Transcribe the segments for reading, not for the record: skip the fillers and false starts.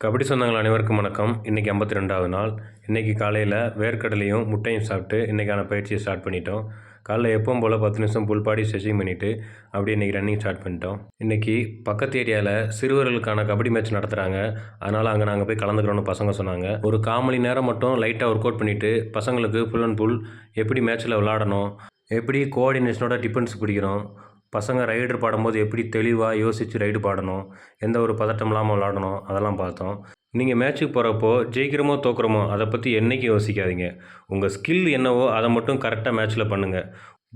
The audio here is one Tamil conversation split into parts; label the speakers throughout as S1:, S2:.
S1: கபடி சொந்தங்கள் அனைவருக்கும் வணக்கம். இன்றைக்கி 52வது நாள். இன்றைக்கி காலையில் வேர்க்கடலையும் முட்டையும் சாப்பிட்டு இன்றைக்கான பயிற்சியை ஸ்டார்ட் பண்ணிட்டோம். காலைல எப்பவும் போல் 10 நிமிஷம் புல் பாடி ஸ்ட்ரெச்சிங் பண்ணிவிட்டு அப்படியே இன்றைக்கி ரன்னிங் ஸ்டார்ட் பண்ணிட்டோம். இன்றைக்கி பக்கத்து ஏரியாவில் சிறுவர்களுக்கான கபடி மேட்ச் நடத்துகிறாங்க. அதனால் அங்கே நாங்கள் போய் கலந்துக்கிறோன்னு பசங்க சொன்னாங்க. ஒரு 1/4 மணி நேரம் மட்டும் லைட்டாக ஒர்க் அவுட் பண்ணிவிட்டு பசங்களுக்கு ஃபுல் அண்ட் ஃபுல் எப்படி மேட்ச்சில் விளாடணும், எப்படி கோஆர்டினேஷனோட டிஃபென்ஸ் பிடிக்கணும், பசங்க ரைடர் பாடும்போது எப்படி தெளிவாக யோசித்து ரைடு பாடணும், எந்த ஒரு பதட்டம் இல்லாமல் விளாடணும், அதெல்லாம் பார்த்தோம். நீங்கள் மேட்ச்சுக்கு போகிறப்போ ஜெயிக்கிறோமோ தோக்குறோமோ அதை பற்றி என்றைக்கும் யோசிக்காதீங்க. உங்கள் ஸ்கில் என்னவோ அதை மட்டும் கரெக்டாக மேட்ச்சில் பண்ணுங்கள்.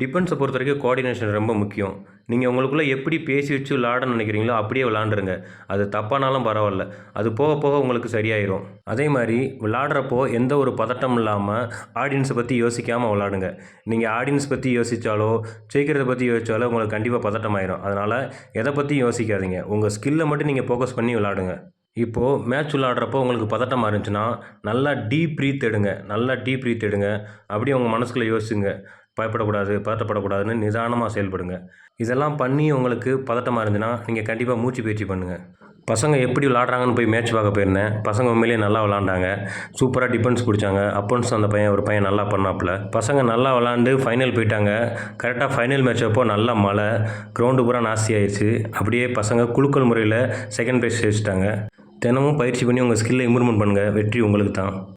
S1: டிஃபென்ஸை பொறுத்த வரைக்கும் கோஆர்டினேஷன் ரொம்ப முக்கியம். நீங்கள் உங்களுக்குள்ளே எப்படி பேசி வச்சு விளாடணும்னு நினைக்கிறீங்களோ அப்படியே விளாண்டுருங்க. அது தப்பானாலும் பரவாயில்ல, அது போக போக உங்களுக்கு சரியாயிரும். அதே மாதிரி விளாடுறப்போ எந்த ஒரு பதட்டம் இல்லாமல் ஆடியன்ஸை பற்றி யோசிக்காமல் விளாடுங்க. நீங்கள் ஆடியன்ஸ் பற்றி யோசித்தாலோ ஜெயிக்கிறத பற்றி யோசித்தாலோ உங்களுக்கு கண்டிப்பாக பதட்டம் ஆயிரும். அதனால் எதை பற்றியும் யோசிக்காதீங்க. உங்கள் ஸ்கில்லை மட்டும் நீங்கள் ஃபோக்கஸ் பண்ணி விளாடுங்க. இப்போது மேட்ச் விளாடுறப்போ உங்களுக்கு பதட்டமாக இருந்துச்சுன்னா நல்லா டீப் ப்ரீத் எடுங்க. அப்படியே உங்கள் மனசுக்குள்ளே யோசிச்சுங்க. பயப்படக்கூடாது, பதட்டப்படக்கூடாதுன்னு நிதானமாக செயல்படுங்க. இதெல்லாம் பண்ணி உங்களுக்கு பதட்டமாக இருந்துச்சுன்னா நீங்கள் கண்டிப்பாக மூச்சு பயிற்சி பண்ணுங்கள். பசங்க எப்படி விளாட்றாங்கன்னு போய் மேட்ச் பார்க்க போயிருந்தேன். பசங்க உண்மையிலேயே நல்லா விளாண்டாங்க. சூப்பராக டிஃபென்ஸ் பிடிச்சாங்க. அப்பன்ஸ் அந்த ஒரு பையன் நல்லா பண்ணாப்புல. பசங்க நல்லா விளாண்டு ஃபைனல் போயிட்டாங்க. கரெக்டாக ஃபைனல் மேட்ச் அப்போ நல்ல மழை, கிரவுண்டு பூரா நாஸ்தி ஆயிடுச்சு. அப்படியே பசங்க குலுக்கல் முறையில் செகண்ட் ப்ரைஸ் ஜெயிச்சிட்டாங்க. தினமும் பயிற்சி பண்ணி உங்கள் ஸ்கில்லை இம்ப்ரூவ்மெண்ட் பண்ணுங்கள். வெற்றி உங்களுக்கு தான்.